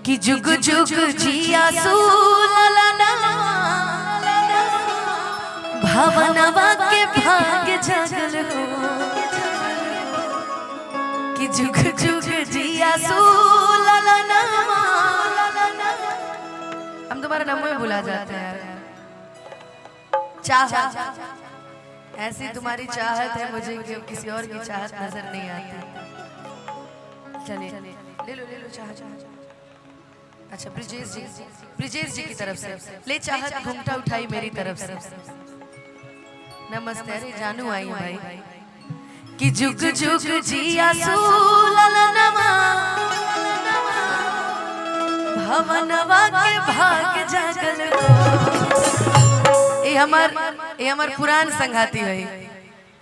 कि जुग जुग जिया सुललना भवनवा के भाग जागल हो कि जुग जुग जिया सुललना। हम तुम्हारा नाम में भुला जाते हैं यार। चाहत ऐसी तुम्हारी चाहत है मुझे कि किसी और की चाहत नजर नहीं आती। चलिए ले लो चाहत। अच्छा ब्रिजेश जी की तरफ से ले चाहत घूमटा उठाई मेरी तरफ से। नमस्ते। अरे जानू आई भाई कि जुग जुग जिया सुललनमा भवनवा के भाग जागल हो। ये हमार पुरान संगाती है।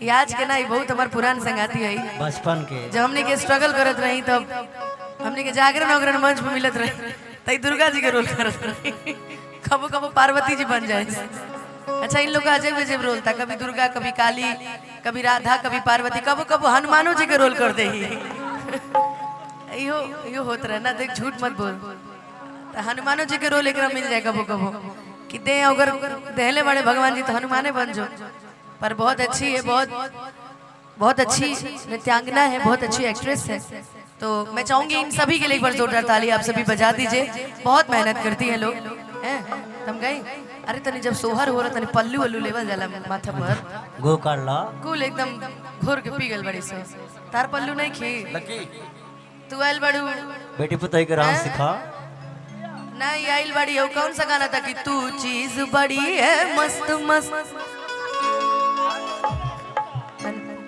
ये आज के ना बहुत हमार पुरान संगाती है बचपन के। जब हमने के स्ट्रगल करत रही तब हमने के जागरण अग्रण मंच पे मिलत रहे तई दुर्गा जी के रोल करत रही। कबो कबो पार्वती जी बन जाए। अच्छा इन लोग का अजब अजब रोल था, कभी दुर्गा कभी काली कभी राधा कभी पार्वती, कबो कबो हनुमानो जी के रोल कर दे ही। यो होत रहे ना, देख झूठ मत बोल। हनुमानो जी के रोल एक मिल जाए कबो कबो कि दे अगर दहले बड़े भगवान जी तो हनुमाने बन जो। पर बहुत अच्छी है, बहुत अच्छी नृत्यांगना है, बहुत अच्छी एक्ट्रेस है। तो मैं चाहूंगी इन सभी के लिए एक बार जोरदार ताली आप सभी बजा दीजिए। बहुत मेहनत करती हैं लोग हैं। तुम गई अरे तनी जब सोहर हो रहा तनी पल्लू वल्लू लेवल जाला माथा पर गो कर ला कुल एकदम घोर के पी गल बड़ी सो तार पल्लू नहीं खी तू आइल बड़ू बेटी पुताई के राम सिखा नहीं आइल बड़ी हो। कौन सा गाना था कि तू चीज बड़ी है मस्त मस्त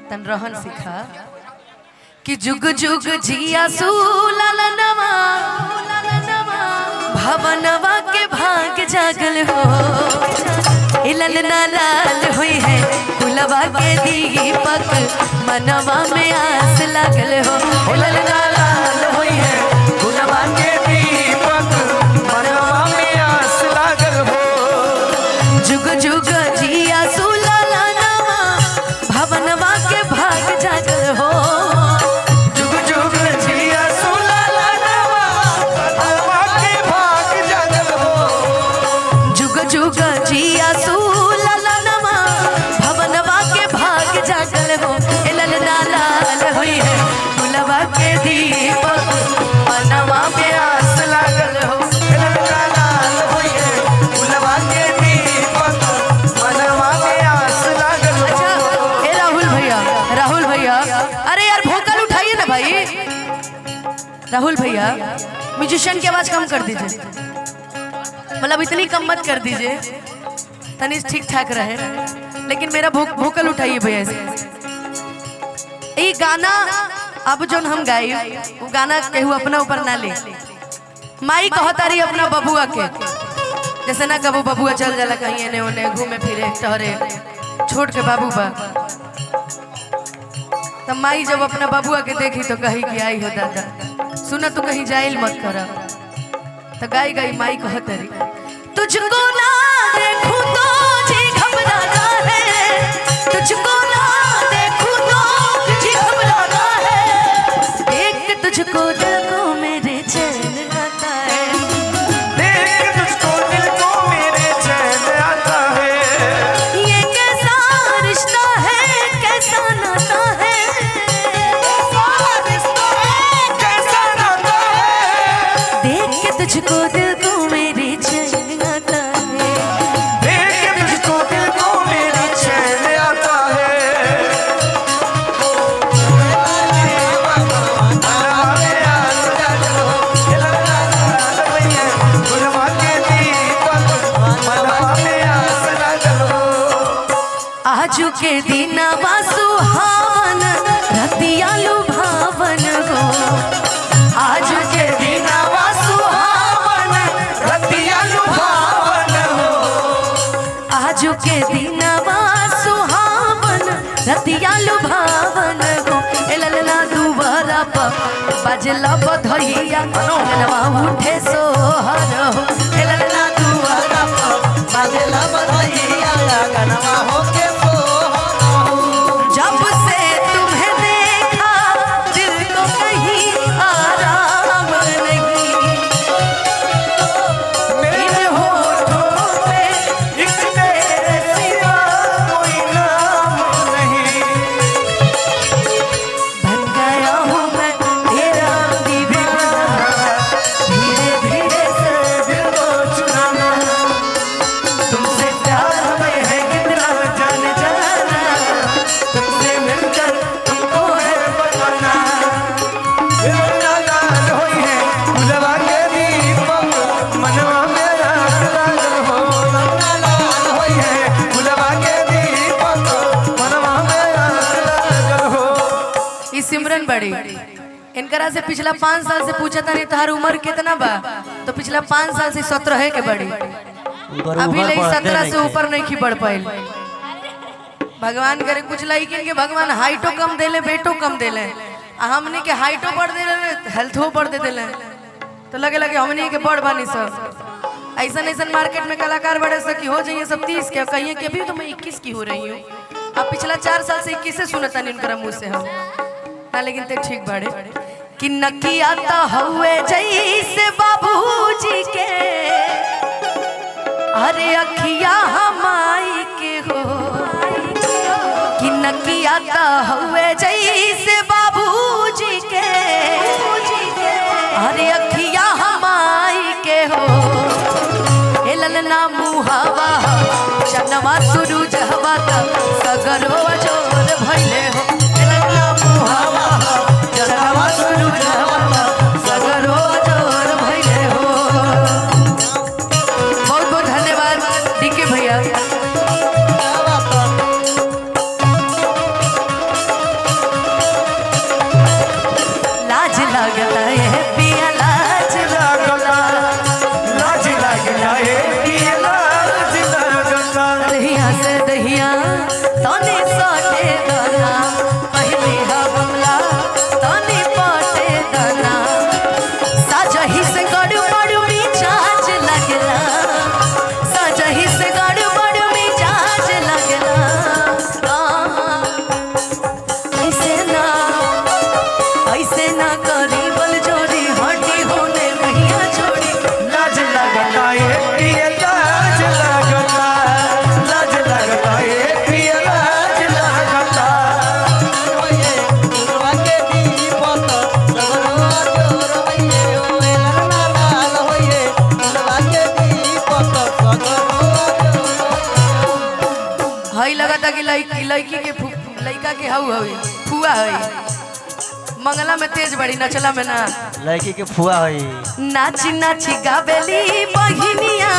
तन रहन सिखा कि जुग जुग जिया सुललनमा भवनवा के भाग जागल हो। ललना लाल हुई है गुलवा के दीपक मनवा में आस लागल हो। ललना लाल हुई है गुलवा के दीपक मनवा में आस लागल हो। जुग जुग जिया सुललना भवनवा के भाग जागल हो। जुग जुग जिया सुललना भवनवा के भाग जागल हो। जुग जुग जिया सुललना भवनवा के भाग जागल हो। ललना लाल हुई है गुलवा के दीपक मनवा में आस लागल हो। ललना लाल हुई है गुलवा के दीपक मनवा में आस लागल हो। अच्छा ए राहुल भैया अरे यार भोकल उठाइए ना भाई। राहुल भैया म्यूजिशियन की आवाज कम कर दीजिए, मतलब इतनी कम मत कर दीजिए, तनी ठीक ठाक रहे। लेकिन मेरा भोकल उठाइए भैया। ये गाना अब जो हम गाई वो गाना केहू अपना ऊपर ना ले। माई कहता रही अपना बबुआ के, जैसे ना कबू बबुआ चल जाला कहीं एने ओने घूमे फिरे टहरे छोड़ के बाबू बा। तब माई जब अपना बबुआ के देखी तो कही कि आई हो दादा सुना तू कहीं जाइल मत कर। तो गाई गाई माई कहत रही तुझको ना देखूं तो जी घबराता है। तुझको ना देखूं तो जी घबराता है। देख तुझको दिल को मेरे चैन आता है। देख तुझको दिल को मेरे चैन आता है। ये कैसा रिश्ता है कैसा नाता है। कैसा नाता है। देख के तुझको दिल को मेरे चैन आता है। देख तुझको दिल को मेरे चैन आता है। गुलवा के दीपक मनवा में आस लागल हो। आजू के दिनवा सुहावन रतिया लुभावन हो। आजू के दिनवा सुहावन रतिया लुभावन हो। आजू के दिनवा सुहावन रतिया लुभावन हो। ललना दुबारा बजला बधैया ललवा उठे सोहर हो। ललना दुबारा बजला बधैया ललवा होके जब से तुम्हें देखा दिल को कहीं आराम नहीं। बड़ी इनकरा से पिछला 5 साल से पूछा था नहीं तोहार उम्र कितना बा तो पिछला 5 साल से 17 है के बड़ी अभी ले 17 से ऊपर नहीं की बढ़ पाई। भगवान करे कुछ लड़किन के भगवान हाइटो कम देले बेटो कम देले हमने के हाइटो बढ़ देले हेल्थो बढ़ दे देले तो लगे लगे हमने के बढ़ बानी सब ऐसा ऐसा मार्केट में कलाकार बड़े से की हो जाइए सब 30 के कहिए कि अभी तो मैं 21 की हो रही हूँ। अब पिछला 4 साल से 21 से सुनता नहीं उनका मुँह से हम ना लेकिन ते ठीक बड़े कि नकी आता हुए जैसे बाबूजी के अरे अखिया हमाई के हो कि नकी आता हुए जैसे बाबूजी के अरे अखिया हमाई के हो ललना मुहावा शनवा सुरूज हवा सगरो जोर भइले हो ललना मुहावा शनवा सुरूज हवा सगरो जोर भइले हो। बहुत बहुत धन्यवाद डीके भैया। लाज लगता है पिया लाज लगता लाज लगता है पिया लाज लगता दहिया से दहिया तने सटे दना पहले हमला तने पटे दना साजही से गड़बड़ मिजाज लगला साजही से गड़बड़ मिजाज लगला ऐसे ना करी बल जोड़ी हटी होने भैया छोड़ी लाज लगता है पिया लाज लगता लाज लगता है पिया लाज लगता हई लगता कि लड़की के लड़का के हऊ हई फुआ हई मंगला में तेज बड़ी नचला में ना लड़की के फुआ है नाची नाची गावेली बहिनिया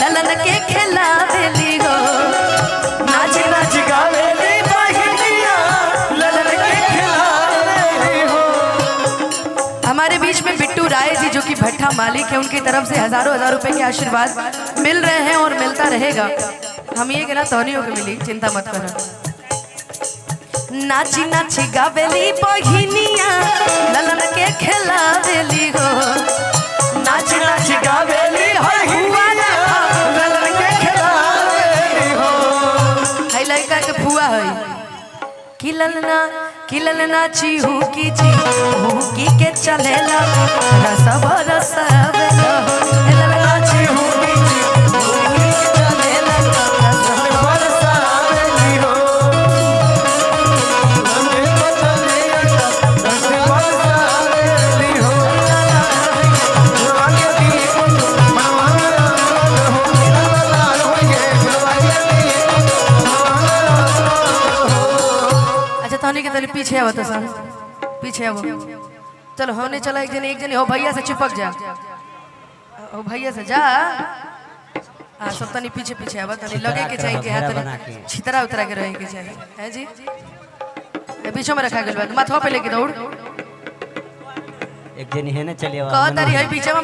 ललन के खेला देली हो नाची नाची गावेली बहिनिया ललन के खिलावे हो। हमारे बीच में बिट्टू राय जी जो कि भट्ठा मालिक है उनकी तरफ से हजारों रुपए के आशीर्वाद मिल रहे हैं और मिलता रहेगा। हम ये कहना तोहनियों को मिली चिंता मत करो। नाची नाची गावेली बहिनिया ललन के खेला देली हो नाची नाची गावेली ललन के खेला हो है लड़का के फुआ है कि ललना चीहू की के चलेला रसब रसबेला ललना चीहू की चलेला रसब बरसावेली हो बरसावेली हो गुरवाके दी मनवा लाल होइए गुरवाके दी अच्छा तहनी के तनी पीछे आवा तो सन पीछे आवो चलो होने चला एक जन हो भैया से चिपक जा हो भैया से जा हाँ सब तनी पीछे पीछे आवा तनी लगे के चाहिए कि हाथ तनी छितरा उतरा के रहे के चाहिए है जी ये बीचों में रखा गेल बा माथा पे लेके दौड़ एक जनी है ना चलिए कह तारी है पीछे